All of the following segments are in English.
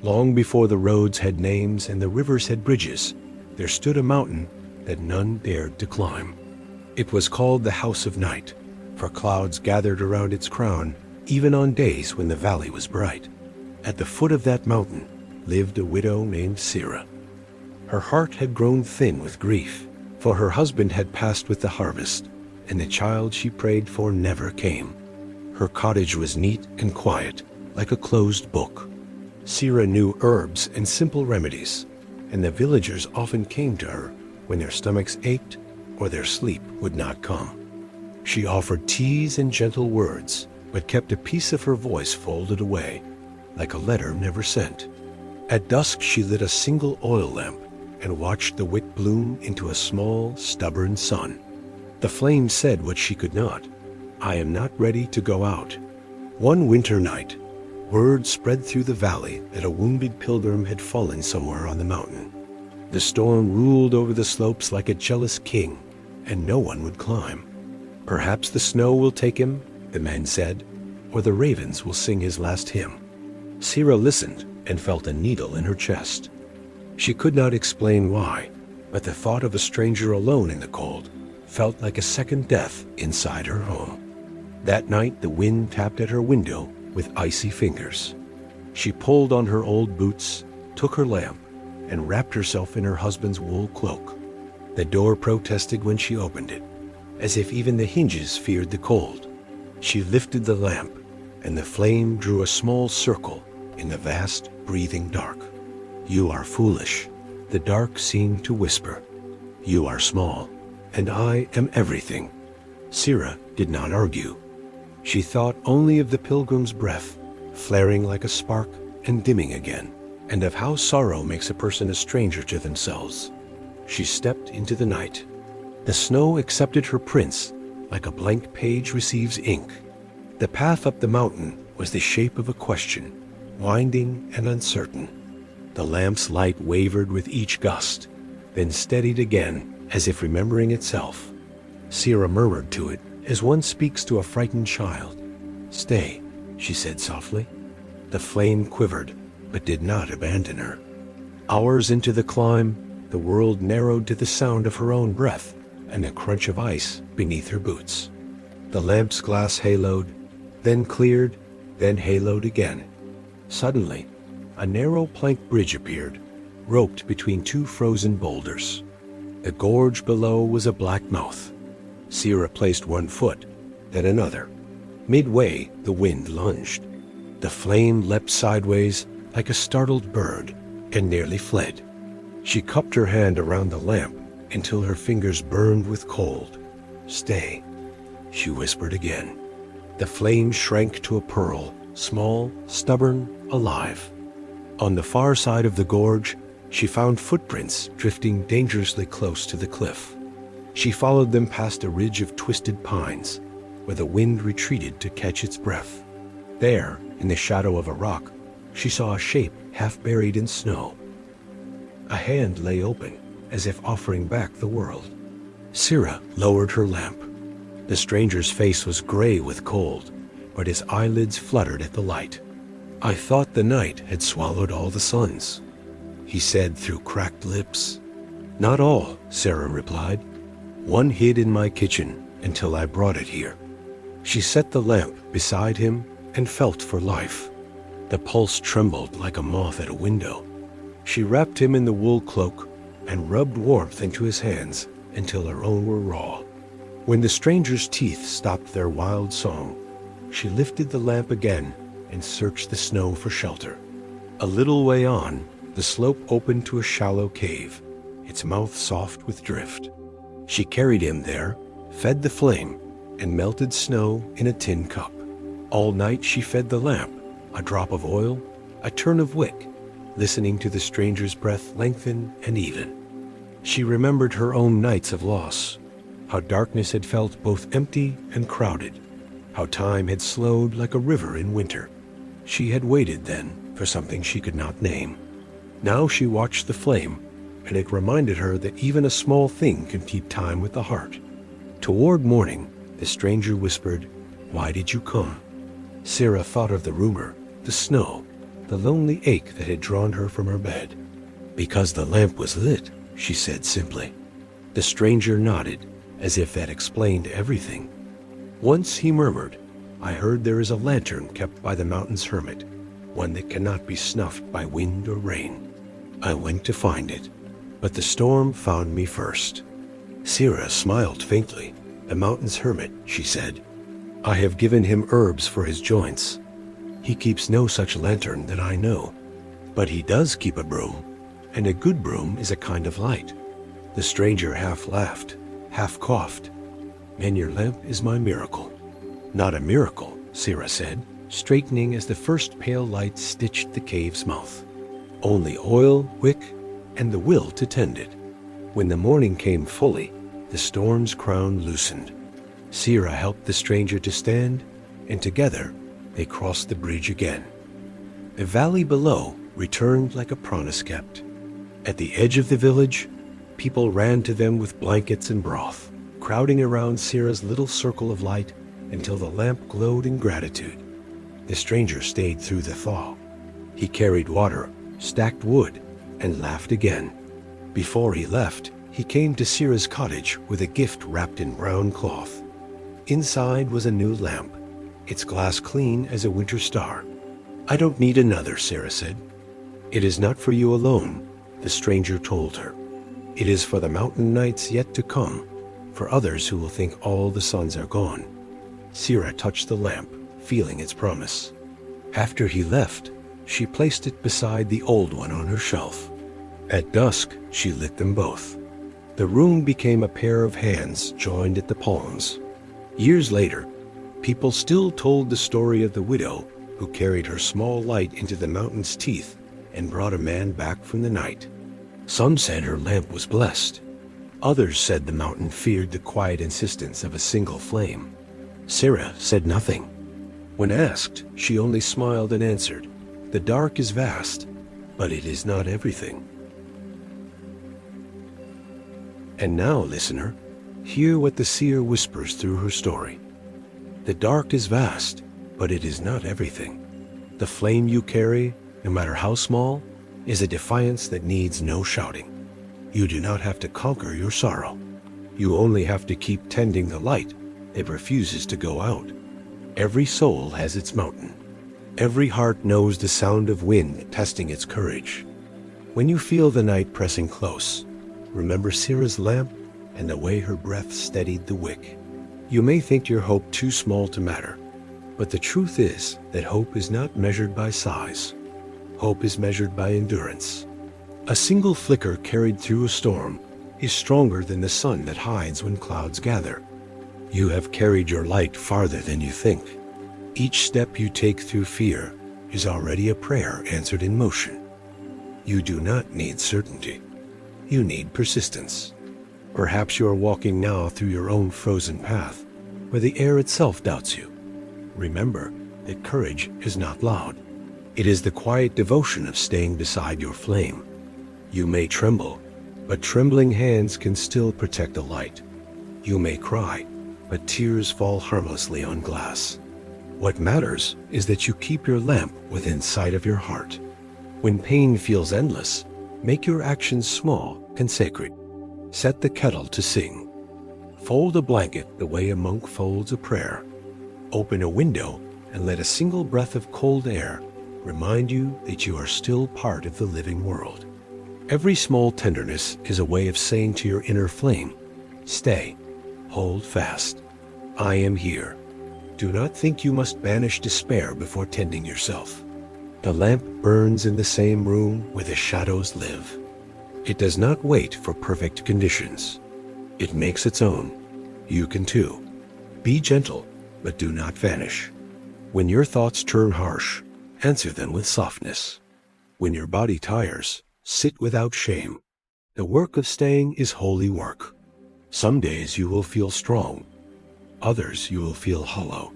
Long before the roads had names and the rivers had bridges, there stood a mountain that none dared to climb. It was called the House of Night, for clouds gathered around its crown, even on days when the valley was bright. At the foot of that mountain lived a widow named Sera. Her heart had grown thin with grief, for her husband had passed with the harvest, and the child she prayed for never came. Her cottage was neat and quiet, like a closed book. Sera knew herbs and simple remedies, and the villagers often came to her when their stomachs ached or their sleep would not come. She offered teas and gentle words, but kept a piece of her voice folded away, like a letter never sent. At dusk she lit a single oil lamp and watched the wick bloom into a small, stubborn sun. The flame said what she could not: "I am not ready to go out." One winter night, word spread through the valley that a wounded pilgrim had fallen somewhere on the mountain. The storm ruled over the slopes like a jealous king, and no one would climb. "Perhaps the snow will take him," the men said, "or the ravens will sing his last hymn." Sera listened and felt a needle in her chest. She could not explain why, but the thought of a stranger alone in the cold felt like a second death inside her home. That night the wind tapped at her window with icy fingers. She pulled on her old boots, took her lamp, and wrapped herself in her husband's wool cloak. The door protested when she opened it, as if even the hinges feared the cold. She lifted the lamp, and the flame drew a small circle in the vast, breathing dark. "You are foolish," the dark seemed to whisper. "You are small, and I am everything." Sera did not argue. She thought only of the pilgrim's breath, flaring like a spark and dimming again, and of how sorrow makes a person a stranger to themselves. She stepped into the night. The snow accepted her prints like a blank page receives ink. The path up the mountain was the shape of a question, winding and uncertain. The lamp's light wavered with each gust, then steadied again as if remembering itself. Sera murmured to it as one speaks to a frightened child. "Stay," she said softly. The flame quivered, but did not abandon her. Hours into the climb, the world narrowed to the sound of her own breath and the crunch of ice beneath her boots. The lamp's glass haloed, then cleared, then haloed again. Suddenly, a narrow plank bridge appeared, roped between two frozen boulders. The gorge below was a black mouth. Sera placed one foot, then another. Midway, the wind lunged. The flame leapt sideways like a startled bird and nearly fled. She cupped her hand around the lamp until her fingers burned with cold. "Stay," she whispered again. The flame shrank to a pearl, small, stubborn, alive. On the far side of the gorge, she found footprints drifting dangerously close to the cliff. She followed them past a ridge of twisted pines, where the wind retreated to catch its breath. There, in the shadow of a rock, she saw a shape half buried in snow. A hand lay open, as if offering back the world. Sera lowered her lamp. The stranger's face was gray with cold, but his eyelids fluttered at the light. "I thought the night had swallowed all the suns," he said through cracked lips. "Not all," Sera replied. "One hid in my kitchen until I brought it here." She set the lamp beside him and felt for life. The pulse trembled like a moth at a window. She wrapped him in the wool cloak and rubbed warmth into his hands until her own were raw. When the stranger's teeth stopped their wild song, she lifted the lamp again and searched the snow for shelter. A little way on, the slope opened to a shallow cave, its mouth soft with drift. She carried him there, fed the flame, and melted snow in a tin cup. All night she fed the lamp, a drop of oil, a turn of wick, listening to the stranger's breath lengthen and even. She remembered her own nights of loss, how darkness had felt both empty and crowded, how time had slowed like a river in winter. She had waited then for something she could not name. Now she watched the flame, and it reminded her that even a small thing can keep time with the heart. Toward morning, the stranger whispered, "Why did you come?" Sera thought of the rumor, the snow, the lonely ache that had drawn her from her bed. "Because the lamp was lit," she said simply. The stranger nodded, as if that explained everything. Once he murmured, "I heard there is a lantern kept by the mountain's hermit, one that cannot be snuffed by wind or rain. I went to find it, but the storm found me first." Sera smiled faintly. "The mountain's hermit," she said. "I have given him herbs for his joints. He keeps no such lantern that I know. But he does keep a broom, and a good broom is a kind of light." The stranger half laughed, half coughed. "And your lamp is my miracle." "Not a miracle," Sera said, straightening as the first pale light stitched the cave's mouth. "Only oil, wick, and the will to tend it." When the morning came fully, the storm's crown loosened. Sera helped the stranger to stand, and together they crossed the bridge again. The valley below returned like a promise kept. At the edge of the village, people ran to them with blankets and broth, crowding around Sera's little circle of light until the lamp glowed in gratitude. The stranger stayed through the thaw. He carried water, stacked wood, and laughed again. Before he left, he came to Sera's cottage with a gift wrapped in brown cloth. Inside was a new lamp, its glass clean as a winter star. "I don't need another," Sera said. "It is not for you alone," the stranger told her. "It is for the mountain nights yet to come, for others who will think all the suns are gone." Sera touched the lamp, feeling its promise. After he left, she placed it beside the old one on her shelf. At dusk, she lit them both. The room became a pair of hands joined at the palms. Years later, people still told the story of the widow who carried her small light into the mountain's teeth and brought a man back from the night. Some said her lamp was blessed. Others said the mountain feared the quiet insistence of a single flame. Sera said nothing. When asked, she only smiled and answered, "The dark is vast, but it is not everything." And now, listener, hear what the seer whispers through her story. The dark is vast, but it is not everything. The flame you carry, no matter how small, is a defiance that needs no shouting. You do not have to conquer your sorrow. You only have to keep tending the light that refuses to go out. Every soul has its mountain. Every heart knows the sound of wind testing its courage. When you feel the night pressing close, remember Sera's lamp and the way her breath steadied the wick. You may think your hope too small to matter, but the truth is that hope is not measured by size. Hope is measured by endurance. A single flicker carried through a storm is stronger than the sun that hides when clouds gather. You have carried your light farther than you think. Each step you take through fear is already a prayer answered in motion. You do not need certainty. You need persistence. Perhaps you are walking now through your own frozen path, where the air itself doubts you. Remember that courage is not loud. It is the quiet devotion of staying beside your flame. You may tremble, but trembling hands can still protect the light. You may cry, but tears fall harmlessly on glass. What matters is that you keep your lamp within sight of your heart. When pain feels endless, make your actions small and sacred. Set the kettle to sing. Fold a blanket the way a monk folds a prayer. Open a window and let a single breath of cold air remind you that you are still part of the living world. Every small tenderness is a way of saying to your inner flame, "Stay, hold fast. I am here." Do not think you must banish despair before tending yourself. The lamp burns in the same room where the shadows live. It does not wait for perfect conditions. It makes its own. You can too. Be gentle, but do not vanish. When your thoughts turn harsh, answer them with softness. When your body tires, sit without shame. The work of staying is holy work. Some days you will feel strong. Others you will feel hollow.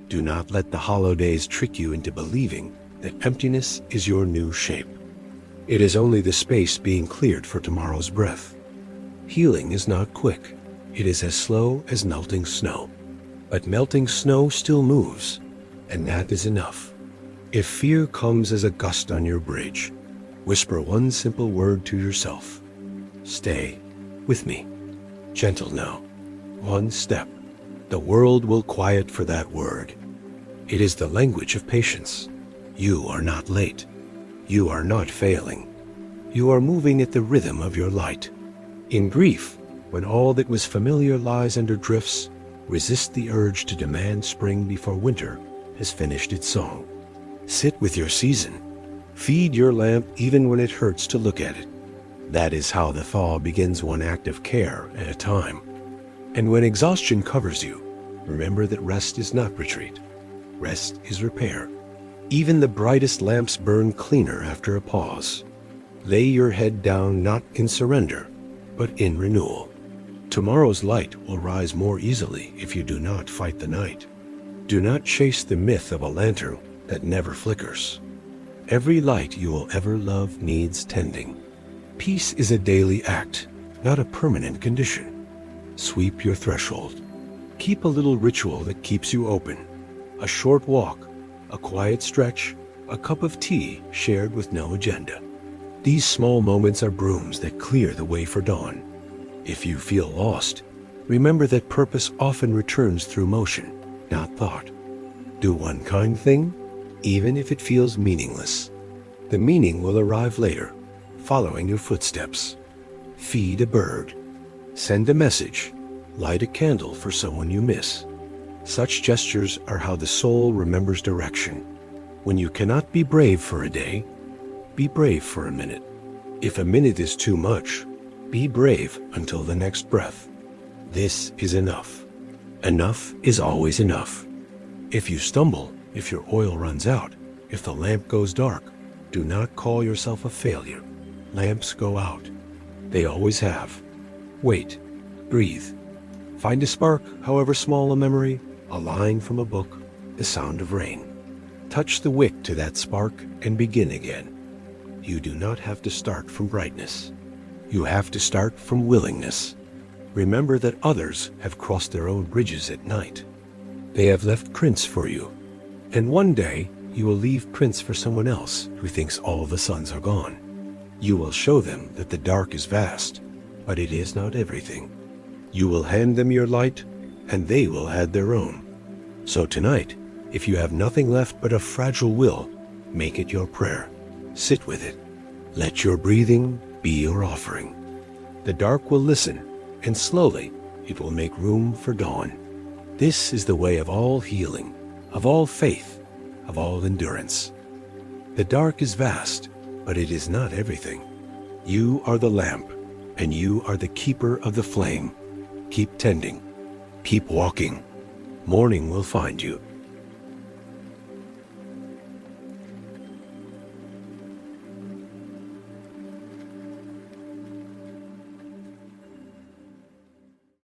Do not let the hollow days trick you into believing that emptiness is your new shape. It is only the space being cleared for tomorrow's breath. Healing is not quick. It is as slow as melting snow. But melting snow still moves, and that is enough. If fear comes as a gust on your bridge, whisper one simple word to yourself. Stay with me. Gentle now. One step. The world will quiet for that word. It is the language of patience. You are not late. You are not failing. You are moving at the rhythm of your light. In grief, when all that was familiar lies under drifts, resist the urge to demand spring before winter has finished its song. Sit with your season. Feed your lamp even when it hurts to look at it. That is how the thaw begins, one act of care at a time. And when exhaustion covers you, remember that rest is not retreat. Rest is repair. Even the brightest lamps burn cleaner after a pause. Lay your head down not in surrender, but in renewal. Tomorrow's light will rise more easily if you do not fight the night. Do not chase the myth of a lantern that never flickers. Every light you will ever love needs tending. Peace is a daily act, not a permanent condition. Sweep your threshold. Keep a little ritual that keeps you open. A short walk, a quiet stretch, a cup of tea shared with no agenda. These small moments are brooms that clear the way for dawn. If you feel lost, remember that purpose often returns through motion, not thought. Do one kind thing, even if it feels meaningless. The meaning will arrive later, following your footsteps. Feed a bird. Send a message. Light a candle for someone you miss. Such gestures are how the soul remembers direction. When you cannot be brave for a day, be brave for a minute. If a minute is too much, be brave until the next breath. This is enough. Enough is always enough. If you stumble, if your oil runs out, if the lamp goes dark, do not call yourself a failure. Lamps go out. They always have. Wait. Breathe. Find a spark, however small a memory, a line from a book, the sound of rain. Touch the wick to that spark and begin again. You do not have to start from brightness. You have to start from willingness. Remember that others have crossed their own bridges at night. They have left prints for you. And one day, you will leave prints for someone else who thinks all the suns are gone. You will show them that the dark is vast, but it is not everything. You will hand them your light, and they will add their own. So tonight, if you have nothing left but a fragile will, make it your prayer. Sit with it. Let your breathing be your offering. The dark will listen, and slowly it will make room for dawn. This is the way of all healing, of all faith, of all endurance. The dark is vast, but it is not everything. You are the lamp, and you are the keeper of the flame. Keep tending. Keep walking. Morning will find you.